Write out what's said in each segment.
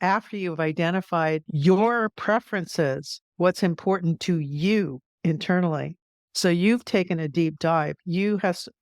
after you've identified your preferences, what's important to you internally. So you've taken a deep dive.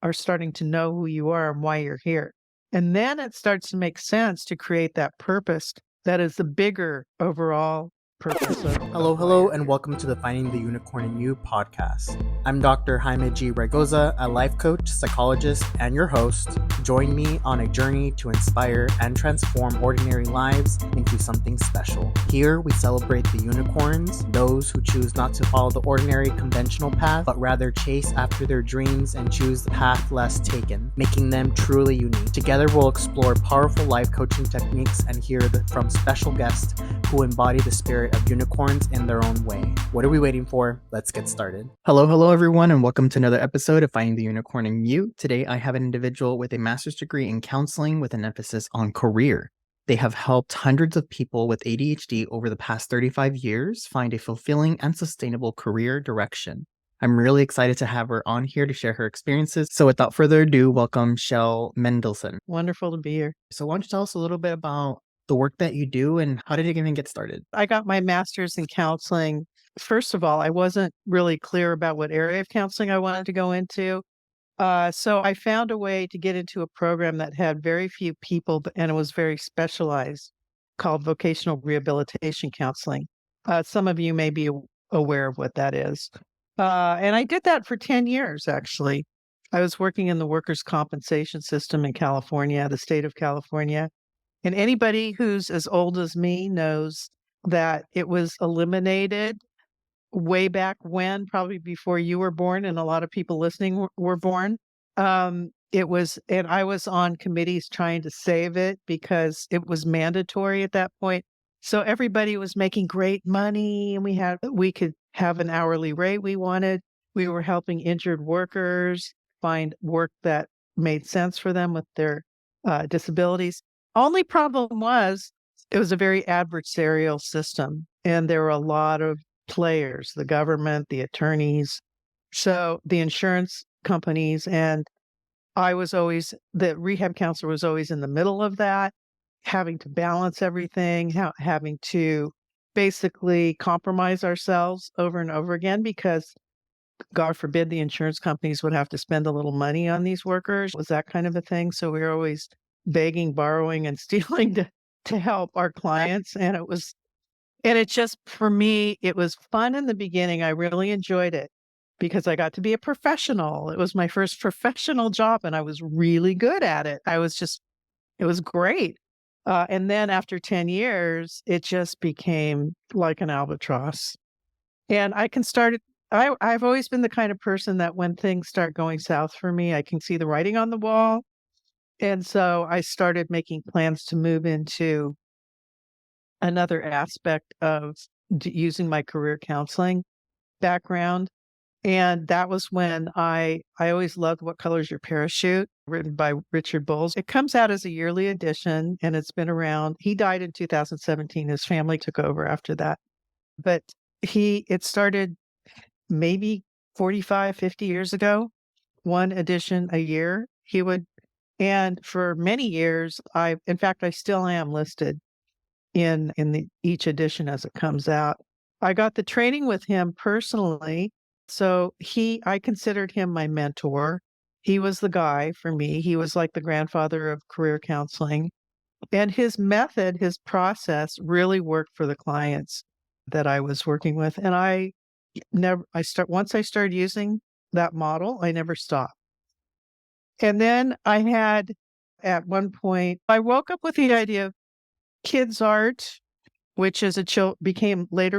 Are starting to know who you are and why you're here. And then it starts to make sense to create that purpose that is the bigger overall purpose of Hello, why you're and here. welcome to the Finding the Unicorn in You podcast. I'm Dr. Jaime G. Raygoza, a life coach, psychologist, and your host. Join me on a journey to inspire and transform ordinary lives into something special. Here, we celebrate the unicorns, those who choose not to follow the ordinary conventional path, but rather chase after their dreams and choose the path less taken, making them truly unique. Together, we'll explore powerful life coaching techniques and hear from special guests who embody the spirit of unicorns in their own way. What are we waiting for? Let's get started. Hello, everyone, and welcome to another episode of Finding the Unicorn in You. Today, I have an individual with a master's degree in counseling with an emphasis on career. They have helped hundreds of people with ADHD over the past 35 years find a fulfilling and sustainable career direction. I'm really excited to have her on here to share her experiences. So without further ado, welcome Shell Mendelson. Wonderful to be here. So why don't you tell us a little bit about the work that you do and how did it even get started? I got my master's in counseling. First of all, I wasn't really clear about what area of counseling I wanted to go into. So I found a way to get into a program that had very few people, and it was very specialized, called vocational rehabilitation counseling. Some of you may be aware of what that is. And I did that for 10 years, actually. I was working in the workers' compensation system in California, the state of California. And anybody who's as old as me knows that it was eliminated way back when, probably before you were born, and a lot of people listening were born. And I was on committees trying to save it because it was mandatory at that point. So everybody was making great money, and we could have an hourly rate we wanted. We were helping injured workers find work that made sense for them with their disabilities. Only problem was it was a very adversarial system, and there were a lot of players, the government, the attorneys, so the insurance companies, and the rehab counselor was always in the middle of that, having to balance everything, having to basically compromise ourselves over and over again because God forbid the insurance companies would have to spend a little money on these workers. It was that kind of a thing. So we were always begging, borrowing, and stealing to help our clients. And it just, for me, it was fun in the beginning. I really enjoyed it because I got to be a professional. It was my first professional job and I was really good at it. It was great. And then after 10 years, it just became like an albatross. And I've always been the kind of person that when things start going south for me, I can see the writing on the wall. And so I started making plans to move into another aspect of using my career counseling background. And that was when I always loved What Color's Your Parachute, written by Richard Bowles. It comes out as a yearly edition and it's been around. He died in 2017. His family took over after that. But it started maybe 45, 50 years ago, one edition a year. And for many years, in fact, I still am listed in each edition as it comes out. I got the training with him personally. So I considered him my mentor. He was the guy for me. He was like the grandfather of career counseling. And his method, his process really worked for the clients that I was working with. And once I started using that model, I never stopped. And then at one point, I woke up with the idea of kids art, which later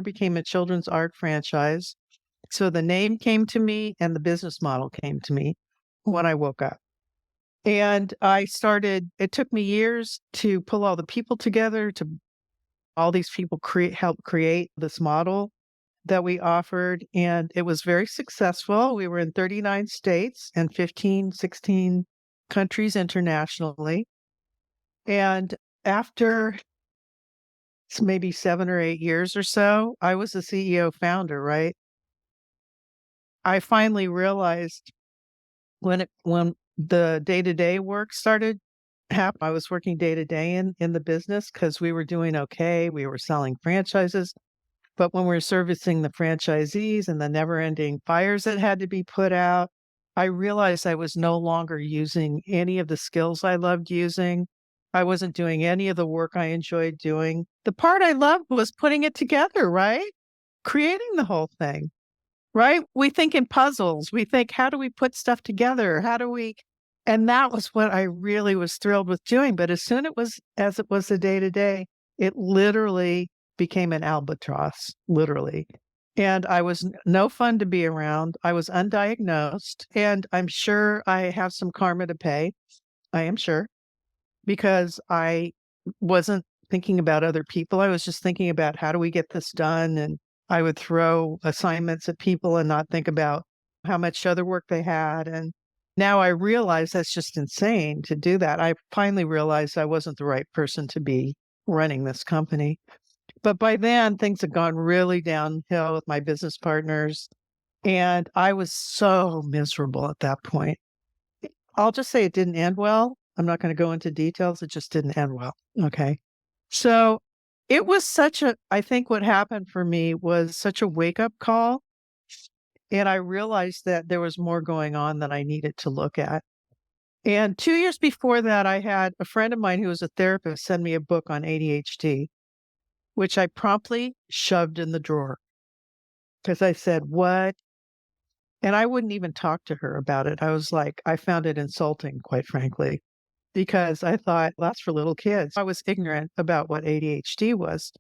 became a children's art franchise. So the name came to me and the business model came to me when I woke up. And it took me years to pull all the people together, to all these people help create this model that we offered. And it was very successful. We were in 39 states and 16 countries internationally. And after maybe 7 or 8 years or so, I was the CEO founder, right? I finally realized when the day-to-day work started happened. I was working day to day in the business because we were doing okay. We were selling franchises. But when we were servicing the franchisees and the never ending fires that had to be put out, I realized I was no longer using any of the skills I loved using. I wasn't doing any of the work I enjoyed doing. The part I loved was putting it together, right? Creating the whole thing, right? We think in puzzles. We think, how do we put stuff together? How do we? And that was what I really was thrilled with doing. But as it was the day to day, it literally became an albatross, literally. And I was no fun to be around. I was undiagnosed. And I'm sure I have some karma to pay. I am sure because I wasn't thinking about other people. I was just thinking about how do we get this done? And I would throw assignments at people and not think about how much other work they had. And now I realize that's just insane to do that. I finally realized I wasn't the right person to be running this company. But by then, things had gone really downhill with my business partners. And I was so miserable at that point. I'll just say it didn't end well. I'm not going to go into details. It just didn't end well. Okay. So it was I think what happened for me was such a wake up call. And I realized that there was more going on than I needed to look at. And 2 years before that, I had a friend of mine who was a therapist send me a book on ADHD, which I promptly shoved in the drawer because I said, what? And I wouldn't even talk to her about it. I was like, I found it insulting, quite frankly, because I thought that's for little kids. I was ignorant about what ADHD was.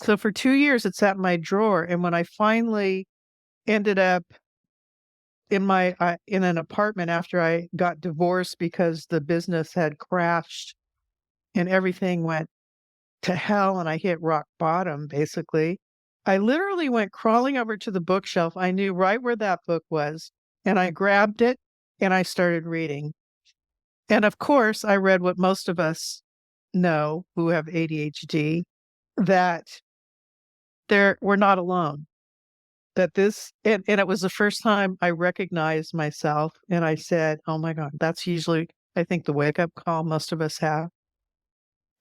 So for 2 years, it sat in my drawer. And when I finally ended up in an apartment after I got divorced because the business had crashed and everything went to hell and I hit rock bottom, basically, I literally went crawling over to the bookshelf. I knew right where that book was, and I grabbed it and I started reading. And of course, I read what most of us know who have ADHD, that we're not alone. That this and it was the first time I recognized myself and I said, "Oh my God, that's usually I think the wake up call most of us have."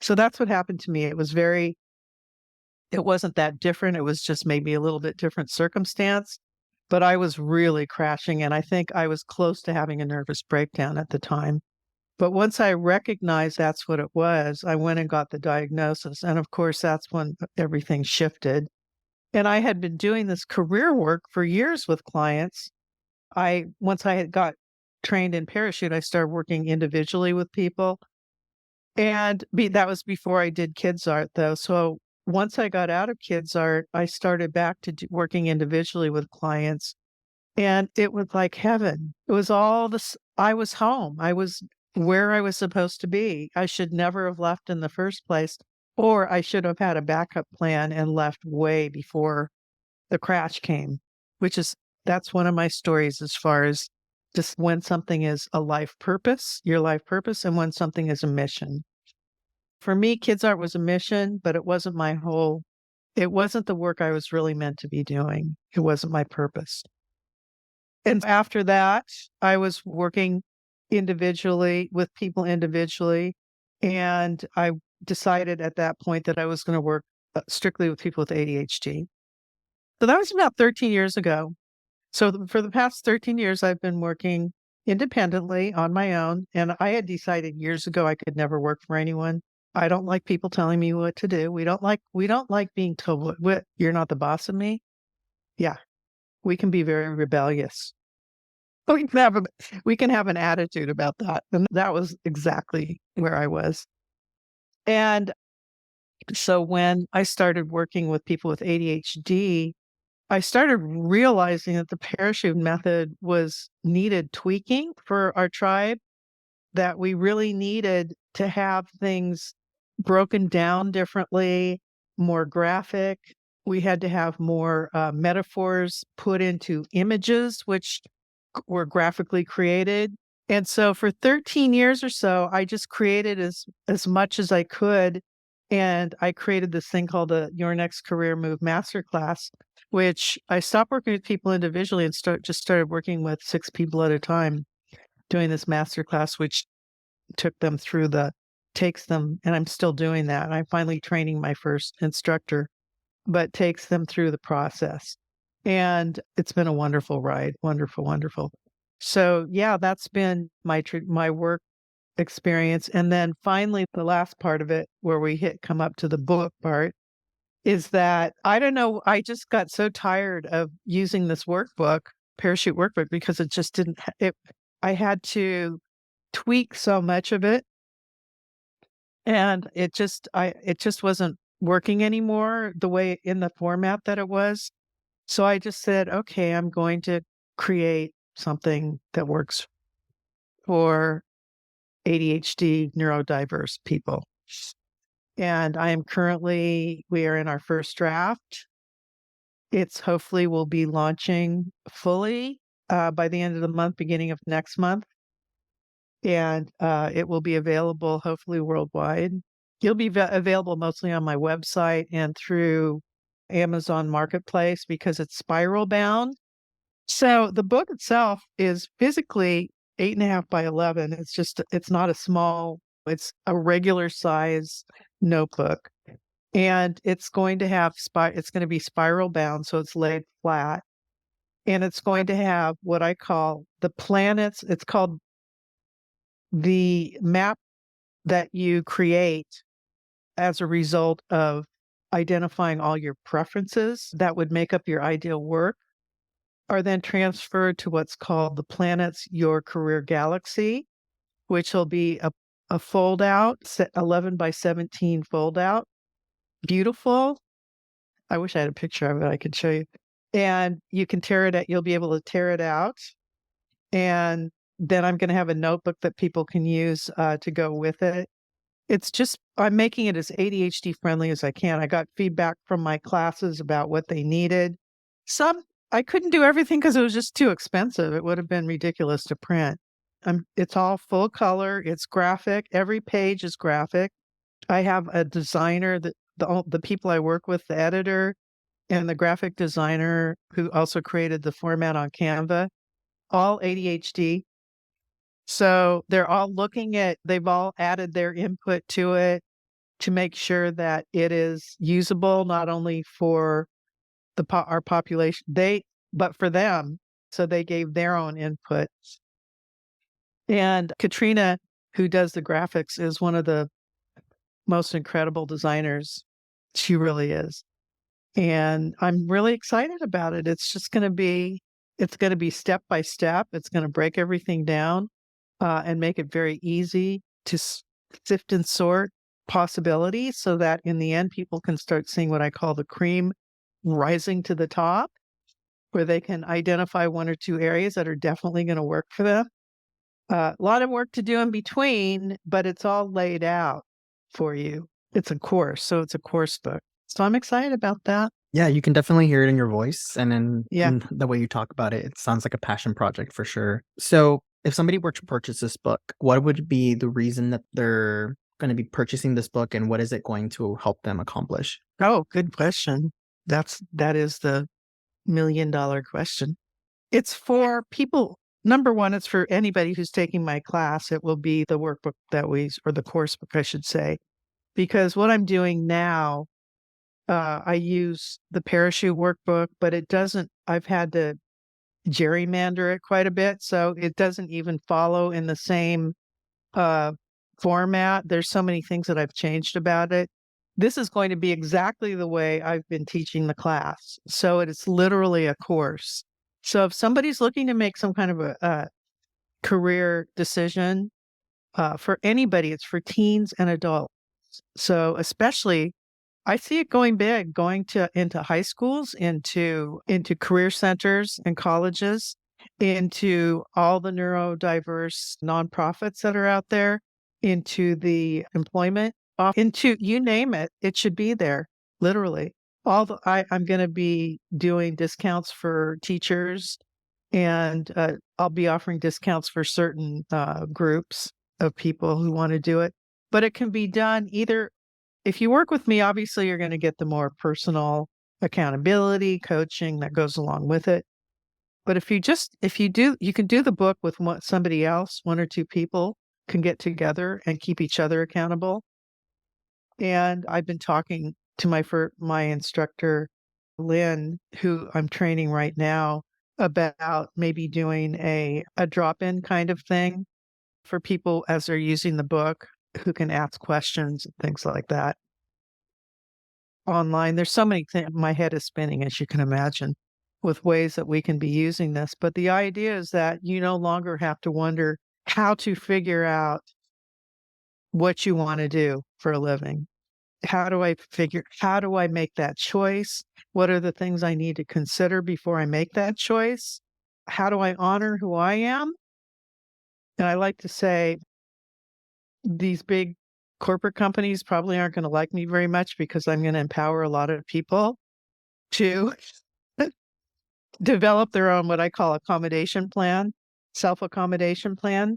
So that's what happened to me. It wasn't that different. It was just maybe a little bit different circumstance, but I was really crashing and I think I was close to having a nervous breakdown at the time. But once I recognized that's what it was, I went and got the diagnosis. And of course, that's when everything shifted. And I had been doing this career work for years with clients. Once I had got trained in parachute, I started working individually with people. And that was before I did kids art, though. So once I got out of kids art, I started back to working individually with clients. And it was like heaven. It was all this. I was home. I was where I was supposed to be. I should never have left in the first place, or I should have had a backup plan and left way before the crash came, that's one of my stories as far as just when something is a life purpose, your life purpose, and when something is a mission. For me, kids art was a mission, but it wasn't the work I was really meant to be doing. It wasn't my purpose. And after that, I was working individually with people individually. And I decided at that point that I was going to work strictly with people with ADHD. So that was about 13 years ago. So for the past 13 years, I've been working independently on my own. And I had decided years ago I could never work for anyone. I don't like people telling me what to do. We don't like being told what you're not the boss of me. Yeah, we can be very rebellious. We can have an attitude about that. And that was exactly where I was. And so when I started working with people with ADHD, I started realizing that the parachute method was needed tweaking for our tribe, that we really needed to have things broken down differently, more graphic. We had to have more metaphors put into images, which were graphically created. And so for 13 years or so, I just created as much as I could. And I created this thing called the Your Next Career Move Masterclass, which I stopped working with people individually and just started working with 6 people at a time doing this masterclass, which took them through takes them, and I'm still doing that. I'm finally training my first instructor, but takes them through the process. And it's been a wonderful ride. Wonderful, wonderful. So yeah, that's been my work experience. And then finally, the last part of it, where we come up to the book part, is that I don't know. I just got so tired of using this workbook, parachute workbook, because it just didn't. I had to tweak so much of it, and it just wasn't working anymore the way in the format that it was. So I just said, okay, I'm going to create something that works for ADHD neurodiverse people. And we are in our first draft. It's hopefully will be launching fully by the end of the month, beginning of next month. And it will be available hopefully worldwide. It'll be available mostly on my website and through Amazon Marketplace because it's spiral bound. So the book itself is physically 8.5 by 11. It's not a small, it's a regular size notebook. And it's going to be spiral bound, so it's laid flat. And it's going to have what I call the planets. It's called the map that you create as a result of identifying all your preferences that would make up your ideal work are then transferred to what's called the planets, your career galaxy, which will be a fold out, 11 by 17 fold out. Beautiful. I wish I had a picture of it I could show you. And you can tear it out. You'll be able to tear it out. And then I'm going to have a notebook that people can use to go with it. I'm making it as ADHD friendly as I can. I got feedback from my classes about what they needed. I couldn't do everything because it was just too expensive. It would have been ridiculous to print. It's all full color. It's graphic. Every page is graphic. I have a designer that the people I work with, the editor and the graphic designer who also created the format on Canva, all ADHD. So they've all added their input to it to make sure that it is usable, not only for our population, but for them. So they gave their own input. And Katrina, who does the graphics, is one of the most incredible designers. She really is. And I'm really excited about it. It's going to be step by step. It's going to break everything down and make it very easy to sift and sort possibilities so that in the end, people can start seeing what I call the cream rising to the top, where they can identify one or two areas that are definitely going to work for them. A lot of work to do in between, but it's all laid out for you. It's a course, so it's a course book. So I'm excited about that. Yeah, you can definitely hear it in your voice and Yeah. in the way you talk about it. It sounds like a passion project for sure. So if somebody were to purchase this book, what would be the reason that they're going to be purchasing this book, and what is it going to help them accomplish? Oh, good question. That is the $1 million question. It's for people. Number one, it's for anybody who's taking my class. It will be the workbook or the course book, I should say, because what I'm doing now, I use the parachute workbook, but I've had to gerrymander it quite a bit. So it doesn't even follow in the same format. There's so many things that I've changed about it. This is going to be exactly the way I've been teaching the class. So it's literally a course. So if somebody's looking to make some kind of a career decision for anybody, it's for teens and adults. So especially, I see it going big, into high schools, into career centers and colleges, into all the neurodiverse nonprofits that are out there, into the employment, into you name it, it should be there, literally. I'm going to be doing discounts for teachers, and I'll be offering discounts for certain groups of people who want to do it. But it can be done either. If you work with me, obviously you're going to get the more personal accountability, coaching that goes along with it. But you can do the book with somebody else, one or two people, can get together and keep each other accountable. And I've been talking to my instructor, Lynn, who I'm training right now, about maybe doing a drop-in kind of thing for people as they're using the book who can ask questions and things like that online. There's so many things. My head is spinning, as you can imagine, with ways that we can be using this. But the idea is that you no longer have to wonder how to figure out what you want to do for a living. How do I make that choice? What are the things I need to consider before I make that choice? How do I honor who I am? And I like to say these big corporate companies probably aren't going to like me very much because I'm going to empower a lot of people to develop their own, what I call accommodation plan, self-accommodation plan,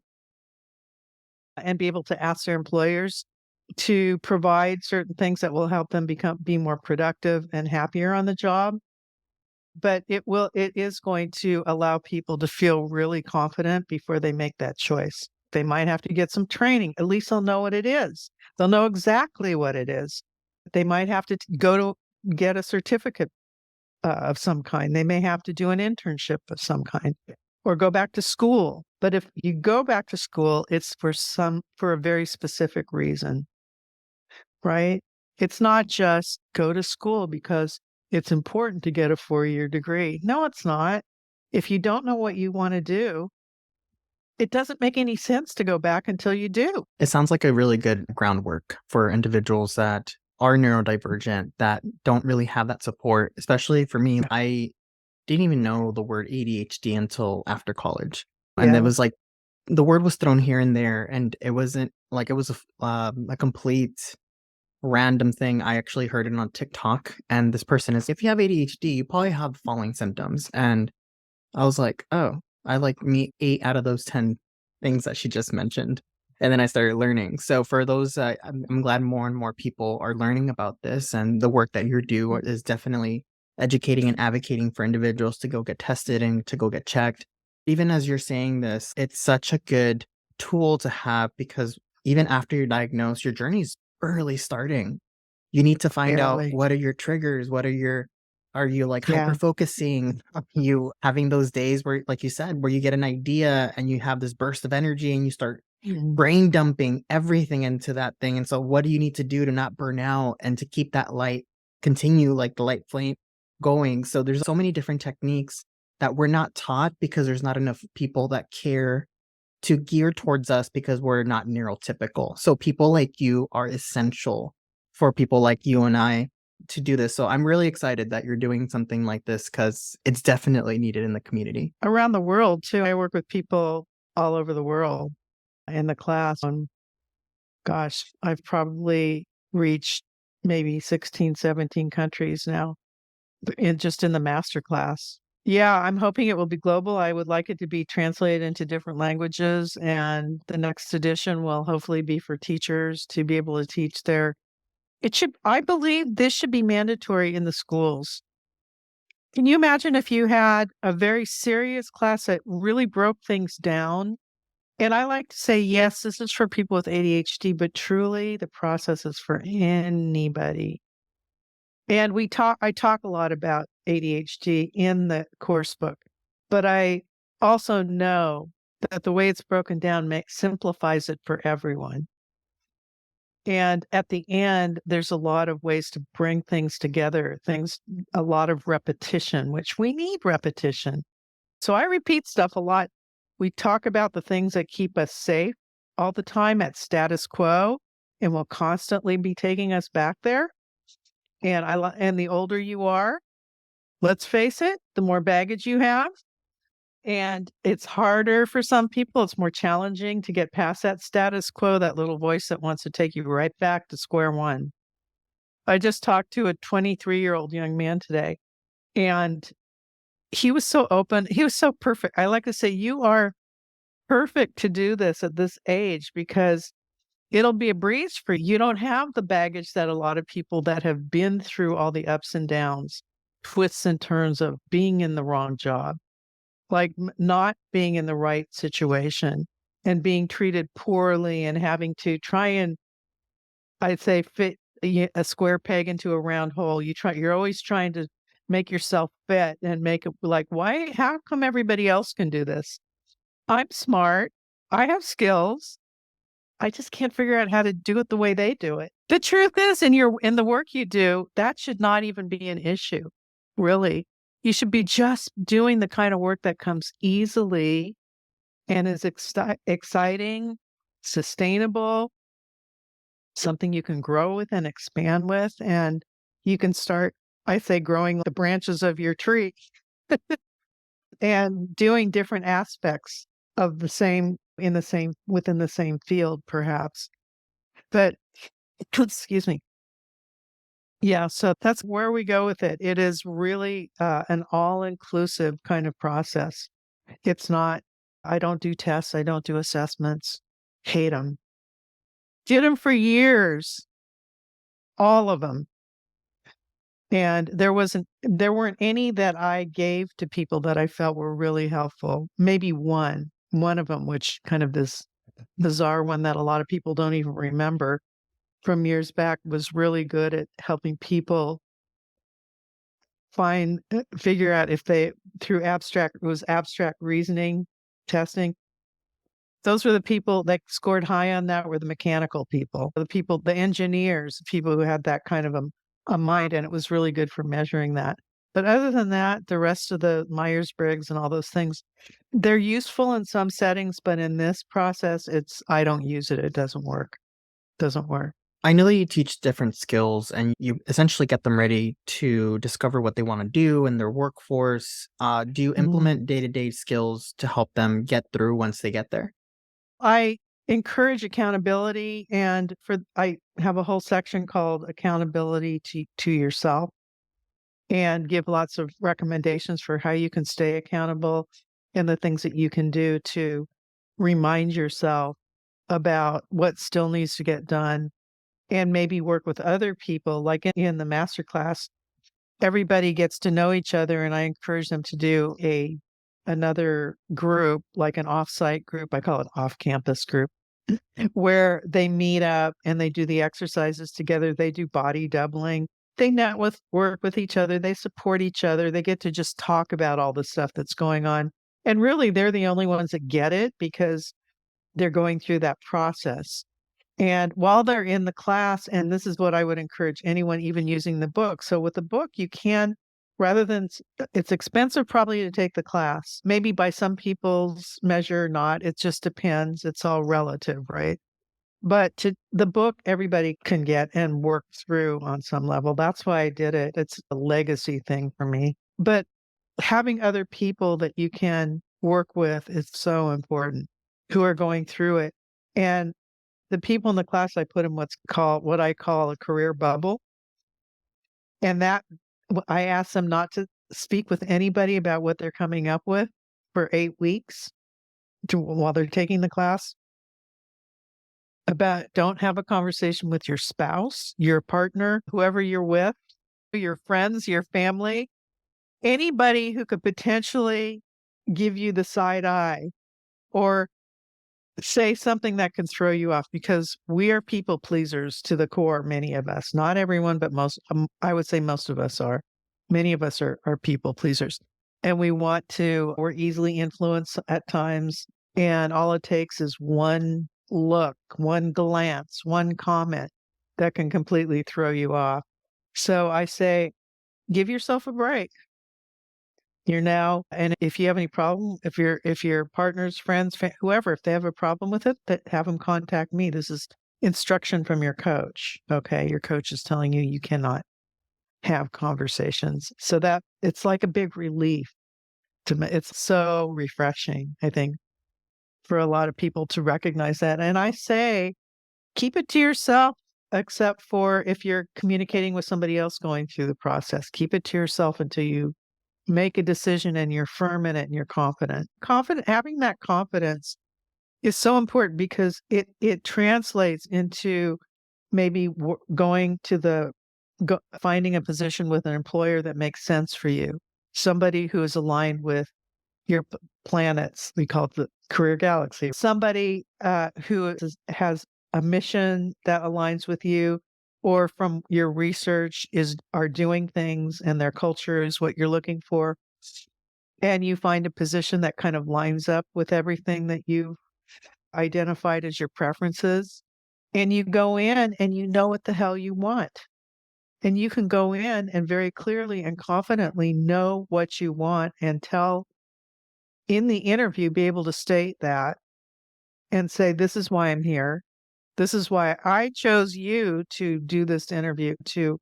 and be able to ask their employers to provide certain things that will help them be more productive and happier on the job. But it is going to allow people to feel really confident before they make that choice. They might have to get some training. At least they'll know what it is. They'll know exactly what it is. They might have to go to get a certificate of some kind. They may have to do an internship of some kind or go back to school. But if you go back to school, it's for a very specific reason, right? It's not just go to school because it's important to get a 4-year degree. No, it's not. If you don't know what you want to do, it doesn't make any sense to go back until you do. It sounds like a really good groundwork for individuals that are neurodivergent, that don't really have that support. Especially for me, I didn't even know the word ADHD until after college. And it Yeah. was like the word was thrown here and there, and it wasn't like it was a complete random thing. I actually heard it on TikTok, and this person is, if you have ADHD, you probably have the following symptoms. And I was like, oh, I like meet 8 out of those 10 things that she just mentioned. And then I started learning. So for those, I'm glad more and more people are learning about this, and the work that you do is definitely educating and advocating for individuals to go get tested and to go get checked. Even as you're saying this, it's such a good tool to have, because even after you're diagnosed, your journey's barely starting. You need to find out, Barely. what are your triggers? Are you like Yeah. hyper focusing? Are you having those days where, like you said, where you get an idea and you have this burst of energy and you start brain dumping everything into that thing? And so what do you need to do to not burn out and to keep that light continue, like the light flame going? So there's so many different techniques that we're not taught because there's not enough people that care to gear towards us, because we're not neurotypical. So people like you are essential for people like you and I to do this. So I'm really excited that you're doing something like this, because it's definitely needed in the community. Around the world, too. I work with people all over the world in the class. And gosh, I've probably reached maybe 16, 17 countries now in the master class. Yeah, I'm hoping it will be global. I would like it to be translated into different languages, and the next edition will hopefully be for teachers to be able to teach I believe this should be mandatory in the schools. Can you imagine if you had a very serious class that really broke things down? And I like to say, yes, this is for people with ADHD, but truly the process is for anybody. And I talk a lot about ADHD in the course book, but I also know that the way it's broken down simplifies it for everyone. And at the end, there's a lot of ways to bring things together, a lot of repetition, which we need repetition. So I repeat stuff a lot. We talk about the things that keep us safe all the time at status quo and will constantly be taking us back there. And the older you are, let's face it, the more baggage you have. And it's harder for some people. It's more challenging to get past that status quo, that little voice that wants to take you right back to square one. I just talked to a 23-year-old young man today, and he was so open. He was so perfect. I like to say, you are perfect to do this at this age because it'll be a breeze for you. You don't have the baggage that a lot of people that have been through all the ups and downs, twists and turns of being in the wrong job, like not being in the right situation, and being treated poorly and having to try and, I'd say, fit a square peg into a round hole. You're always trying to make yourself fit and make it like, why, how come everybody else can do this? I'm smart. I have skills. I just can't figure out how to do it the way they do it. The truth is, in the work you do, that should not even be an issue, really. You should be just doing the kind of work that comes easily and is exciting, sustainable, something you can grow with and expand with, and you can start, I say, growing the branches of your tree and doing different aspects of the same within the same field, perhaps. But excuse me. Yeah, so that's where we go with it. It is really an all-inclusive kind of process. It's not, I don't do tests, I don't do assessments. Hate them. Did them for years, all of them. And there weren't any that I gave to people that I felt were really helpful. Maybe one of them, which kind of this bizarre one that a lot of people don't even remember from years back, was really good at helping people figure out if they, through abstract reasoning testing. Those were the people that scored high on that, were the mechanical people, the engineers, people who had that kind of a mind, and it was really good for measuring that. But other than that, the rest of the Myers-Briggs and all those things, they're useful in some settings, but in this process, I don't use it. It doesn't work. Doesn't work. I know that you teach different skills and you essentially get them ready to discover what they want to do in their workforce. Do you implement day-to-day skills to help them get through once they get there? I encourage accountability, and I have a whole section called accountability to yourself, and give lots of recommendations for how you can stay accountable and the things that you can do to remind yourself about what still needs to get done, and maybe work with other people. Like in the master class, everybody gets to know each other, and I encourage them to do another group, like an off-site group. I call it off-campus group, where they meet up and they do the exercises together. They do body doubling. They work with each other. They support each other. They get to just talk about all the stuff that's going on. And really, they're the only ones that get it because they're going through that process. And while they're in the class, and this is what I would encourage anyone even using the book. So with the book, you can, rather than, it's expensive probably to take the class. Maybe by some people's measure, not. It just depends. It's all relative, right? But the book, everybody can get and work through on some level. That's why I did it. It's a legacy thing for me. But having other people that you can work with is so important, who are going through it. And the people in the class, I put in what I call a career bubble. And that I ask them not to speak with anybody about what they're coming up with for 8 weeks while they're taking the class. Don't have a conversation with your spouse, your partner, whoever you're with, your friends, your family, anybody who could potentially give you the side eye or say something that can throw you off, because we are people pleasers to the core, many of us. Not everyone, but most, I would say most of us are. Many of us are people pleasers. And we're easily influenced at times. And all it takes is one look, one glance, one comment that can completely throw you off. So I say, give yourself a break. And if you have any problem, if your partners, friends, whoever, if they have a problem with it, that have them contact me. This is instruction from your coach. Okay. Your coach is telling you you cannot have conversations. So that it's like a big relief to me. It's so refreshing, I think, for a lot of people to recognize that. And I say, keep it to yourself, except for if you're communicating with somebody else going through the process. Keep it to yourself until you make a decision and you're firm in it and you're confident. Having that confidence is so important because it translates into maybe finding a position with an employer that makes sense for you. Somebody who is aligned with your planets. We call it Career Galaxy. Somebody has a mission that aligns with you, or from your research are doing things and their culture is what you're looking for, and you find a position that kind of lines up with everything that you've identified as your preferences, and you go in and you know what the hell you want. And you can go in and very clearly and confidently know what you want and tell in the interview, be able to state that and say, this is why I'm here. This is why I chose you to do this interview to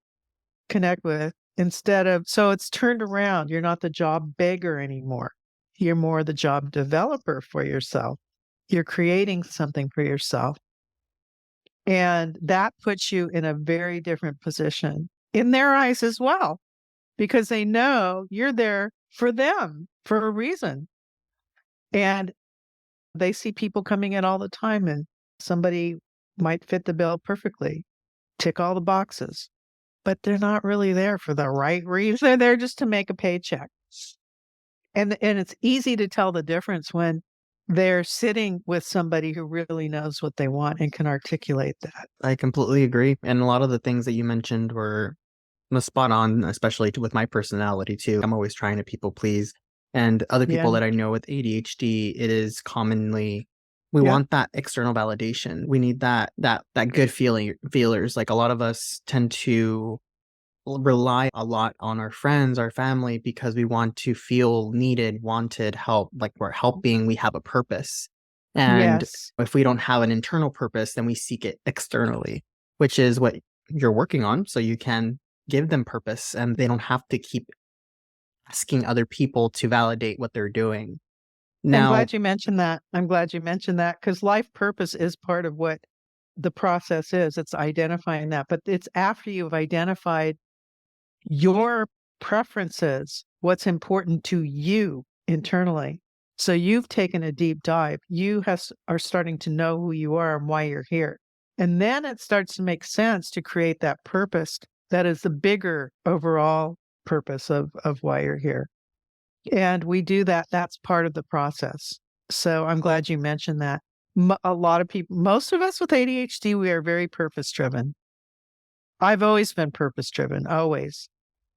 connect with, instead of, so it's turned around. You're not the job beggar anymore. You're more the job developer for yourself. You're creating something for yourself. And that puts you in a very different position in their eyes as well, because they know you're there for them for a reason. And they see people coming in all the time, and somebody might fit the bill perfectly, tick all the boxes, but they're not really there for the right reason. They're there just to make a paycheck. And it's easy to tell the difference when they're sitting with somebody who really knows what they want and can articulate that. I completely agree. And a lot of the things that you mentioned were spot on, especially with my personality too. I'm always trying to people please. And other people Yeah. that I know with ADHD, it is commonly we Yeah. want that external validation. We need that good feelers. Like a lot of us tend to rely a lot on our friends, our family, because we want to feel needed, wanted, help, like we're helping, we have a purpose. And Yes. if we don't have an internal purpose, then we seek it externally, which is what you're working on. So you can give them purpose and they don't have to keep asking other people to validate what they're doing. I'm Now, glad you mentioned that. I'm glad you mentioned that, because life purpose is part of what the process is. It's identifying that, but it's after you've identified your preferences, what's important to you internally. So you've taken a deep dive. Are starting to know who you are and why you're here. And then it starts to make sense to create that purpose that is the bigger overall purpose of why you're here. And we do that. That's part of the process. So I'm glad you mentioned that. A lot of people, most of us with ADHD, we are very purpose driven. I've always been purpose driven, always.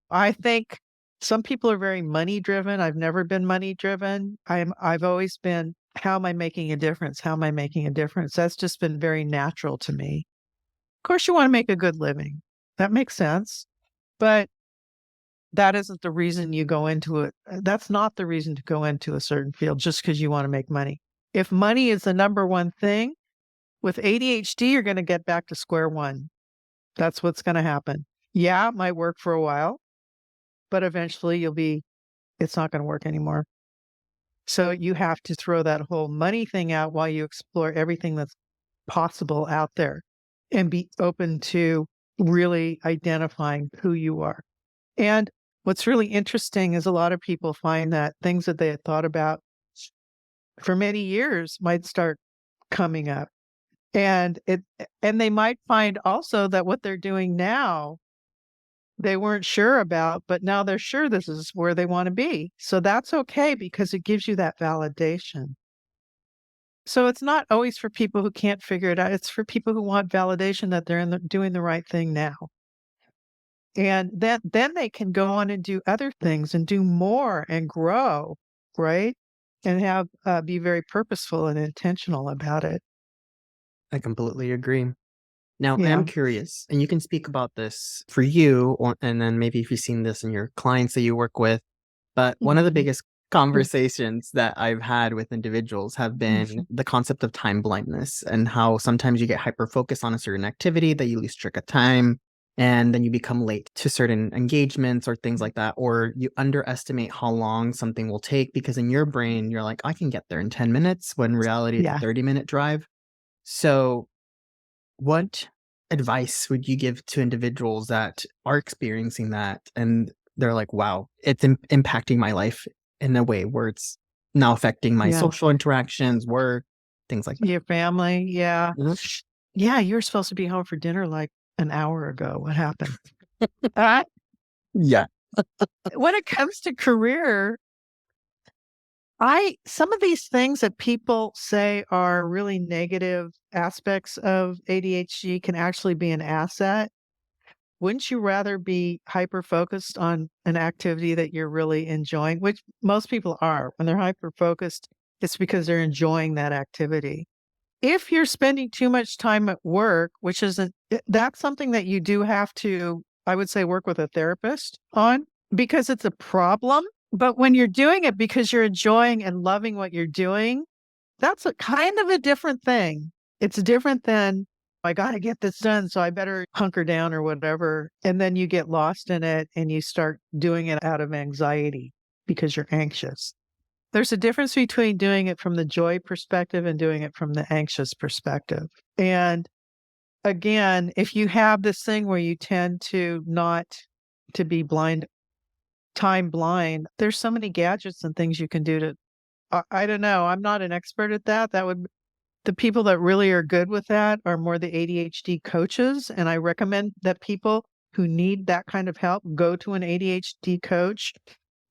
I think some people are very money driven. I've never been money driven. I've always been, how am I making a difference? How am I making a difference? That's just been very natural to me. Of course, you want to make a good living. That makes sense. But that isn't the reason you go into it. That's not the reason to go into a certain field just because you want to make money. If money is the number one thing, with ADHD, you're going to get back to square one. That's what's going to happen. Yeah, it might work for a while, but eventually it's not going to work anymore. So you have to throw that whole money thing out while you explore everything that's possible out there and be open to really identifying who you are. And what's really interesting is a lot of people find that things that they had thought about for many years might start coming up. And they might find also that what they're doing now, they weren't sure about, but now they're sure this is where they want to be. So that's okay, because it gives you that validation. So it's not always for people who can't figure it out. It's for people who want validation that they're doing the right thing now. And then they can go on and do other things and do more and grow, right? And have be very purposeful and intentional about it. I completely agree. Now, I Yeah. am curious, and you can speak about this for you, and then maybe if you've seen this in your clients that you work with. But one of the Mhm. biggest conversations that I've had with individuals have been Mhm. the concept of time blindness and how sometimes you get hyper focused on a certain activity that you lose track of time. And then you become late to certain engagements or things like that, or you underestimate how long something will take because in your brain, you're like, I can get there in 10 minutes, when in reality, it's a Yeah. 30-minute drive. So, what advice would you give to individuals that are experiencing that and they're like, wow, it's impacting my life in a way where it's now affecting my Yeah. social interactions, work, things like that? Your family. Yeah. Mhm. Yeah. You were supposed to be home for dinner like an hour ago. What happened? Uh, Yeah. when it comes to career, Some of these things that people say are really negative aspects of ADHD can actually be an asset. Wouldn't you rather be hyper focused on an activity that you're really enjoying, which most people are? When they're hyper focused, it's because they're enjoying that activity. If you're spending too much time at work, which isn't, that's something that you do have to, I would say, work with a therapist on because it's a problem. But when you're doing it because you're enjoying and loving what you're doing, that's a kind of a different thing. It's different than, I got to get this done, so I better hunker down or whatever. And then you get lost in it and you start doing it out of anxiety because you're anxious. There's a difference between doing it from the joy perspective and doing it from the anxious perspective. And again, if you have this thing where you tend to not to be time blind, there's so many gadgets and things you can do to, I don't know. I'm not an expert at that. The people that really are good with that are more the ADHD coaches. And I recommend that people who need that kind of help go to an ADHD coach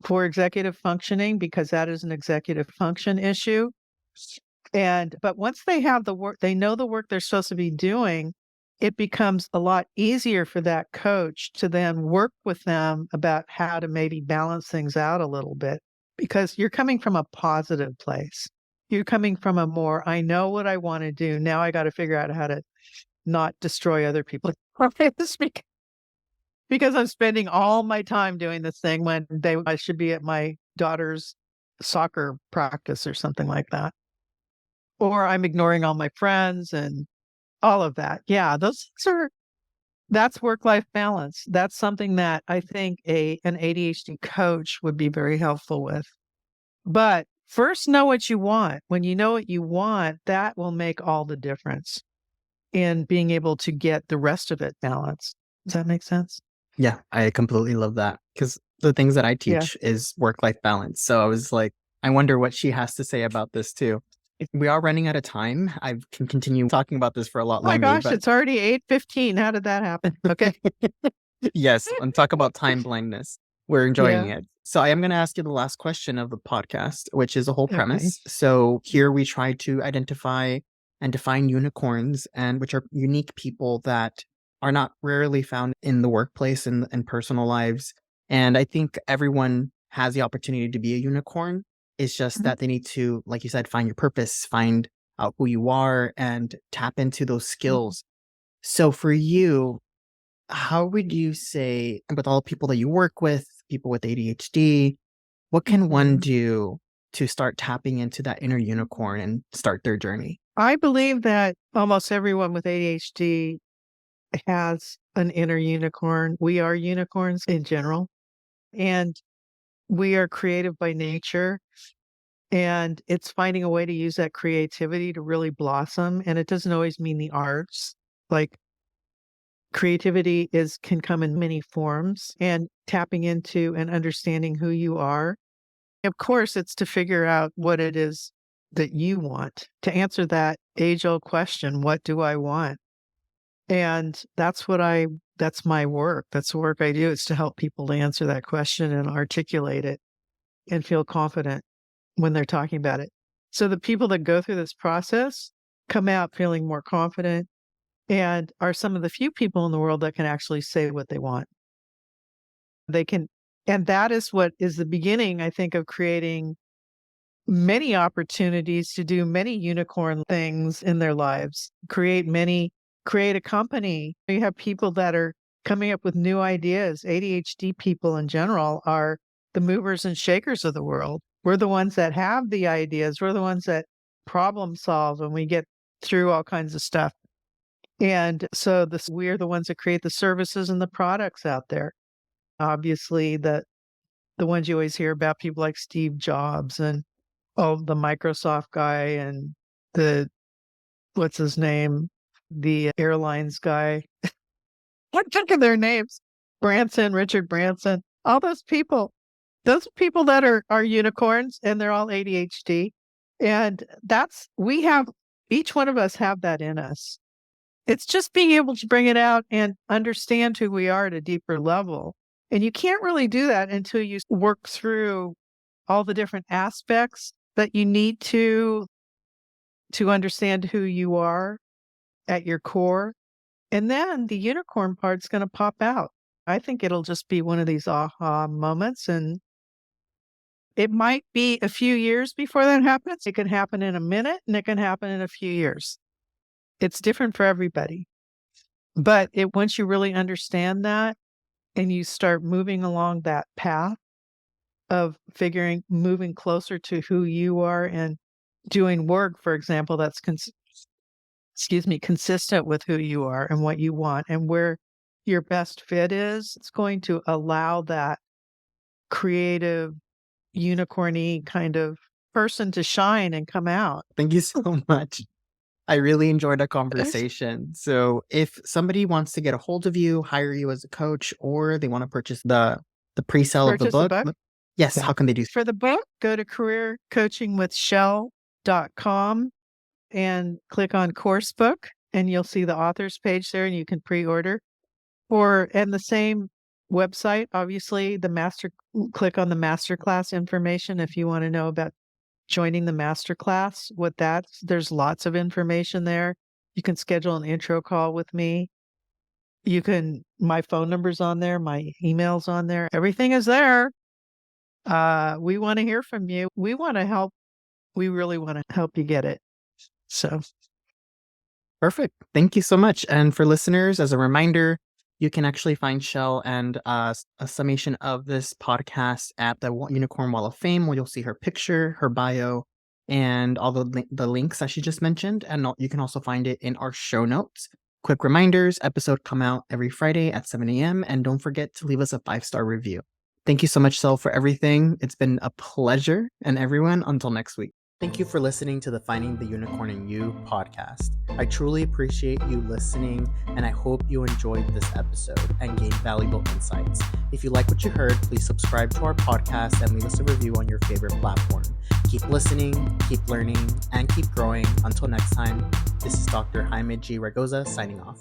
for executive functioning, because that is an executive function issue. But once they have the work, they know the work they're supposed to be doing, it becomes a lot easier for that coach to then work with them about how to maybe balance things out a little bit, because you're coming from a positive place. You're coming from a more, I know what I want to do. Now I got to figure out how to not destroy other people. Because I'm spending all my time doing this thing when I should be at my daughter's soccer practice or something like that. Or I'm ignoring all my friends and all of that. Yeah, that's work-life balance. That's something that I think an ADHD coach would be very helpful with. But first, know what you want. When you know what you want, that will make all the difference in being able to get the rest of it balanced. Does that make sense? Yeah, I completely love that because the things that I Yeah. teach is work-life balance. So I was like, I wonder what she has to say about this too. We are running out of time. I can continue talking about this for a lot Oh my longer, gosh, but it's already 8:15. How did that happen? Okay. yes, and talk about time blindness. We're enjoying Yeah. it. So I am going to ask you the last question of the podcast, which is a whole Okay. premise. So here we try to identify and define unicorns, and which are unique people that are not rarely found in the workplace and personal lives. And I think everyone has the opportunity to be a unicorn. It's just Mhm. that they need to, like you said, find your purpose, find out who you are, and tap into those skills. So for you, how would you say, with all the people that you work with, people with ADHD, what can one Mhm. do to start tapping into that inner unicorn and start their journey? I believe that almost everyone with ADHD has an inner unicorn. We are unicorns in general, and we are creative by nature. And it's finding a way to use that creativity to really blossom. And it doesn't always mean the arts. Like creativity can come in many forms, and tapping into and understanding who you are. Of course, it's to figure out what it is that you want, to answer that age-old question, what do I want? And that's my work. That's the work I do. It's to help people to answer that question and articulate it and feel confident when they're talking about it. So the people that go through this process come out feeling more confident and are some of the few people in the world that can actually say what they want. They can, and that is what is the beginning, I think, of creating many opportunities to do many unicorn things in their lives, create a company. You have people that are coming up with new ideas. ADHD people in general are the movers and shakers of the world. We're the ones that have the ideas. We're the ones that problem solve and we get through all kinds of stuff. And so we're the ones that create the services and the products out there. Obviously, the ones you always hear about, people like Steve Jobs and the Microsoft guy and the what's his name? The airlines guy. Can't think of their names. Richard Branson, all those people. Those people that are unicorns and they're all ADHD. And each one of us have that in us. It's just being able to bring it out and understand who we are at a deeper level. And you can't really do that until you work through all the different aspects but you need to understand who you are at your core. And then the unicorn part's going to pop out. I think it'll just be one of these aha moments, and it might be a few years before that happens. It can happen in a minute, and it can happen in a few years. It's different for everybody. But once you really understand that and you start moving along that path of moving closer to who you are and doing work, for example, that's consistent with who you are and what you want and where your best fit is, it's going to allow that creative, unicorny kind of person to shine and come out. Thank you so much. I really enjoyed our conversation. So if somebody wants to get a hold of you, hire you as a coach, or they want to purchase the pre-sale of the book, yes, how can they do so? For the book, go to careercoachingwithshell.com and click on course book, and you'll see the author's page there, and you can pre-order. And the same website, obviously, click on the masterclass information if you want to know about joining the masterclass. There's lots of information there. You can schedule an intro call with me. My phone number's on there, my email's on there. Everything is there. We want to hear from you. We want to help. We really want to help you get it. So. Perfect. Thank you so much. And for listeners, as a reminder, you can actually find Shell and a summation of this podcast at the Unicorn Wall of Fame, where you'll see her picture, her bio, and all the links that she just mentioned. And you can also find it in our show notes. Quick reminders, episode come out every Friday at 7 a.m. And don't forget to leave us a 5-star review. Thank you so much, Shell, for everything. It's been a pleasure. And everyone, until next week. Thank you for listening to the Finding the Unicorn in You podcast. I truly appreciate you listening, and I hope you enjoyed this episode and gained valuable insights. If you like what you heard, please subscribe to our podcast and leave us a review on your favorite platform. Keep listening, keep learning, and keep growing. Until next time, this is Dr. Jaime G. Raygoza signing off.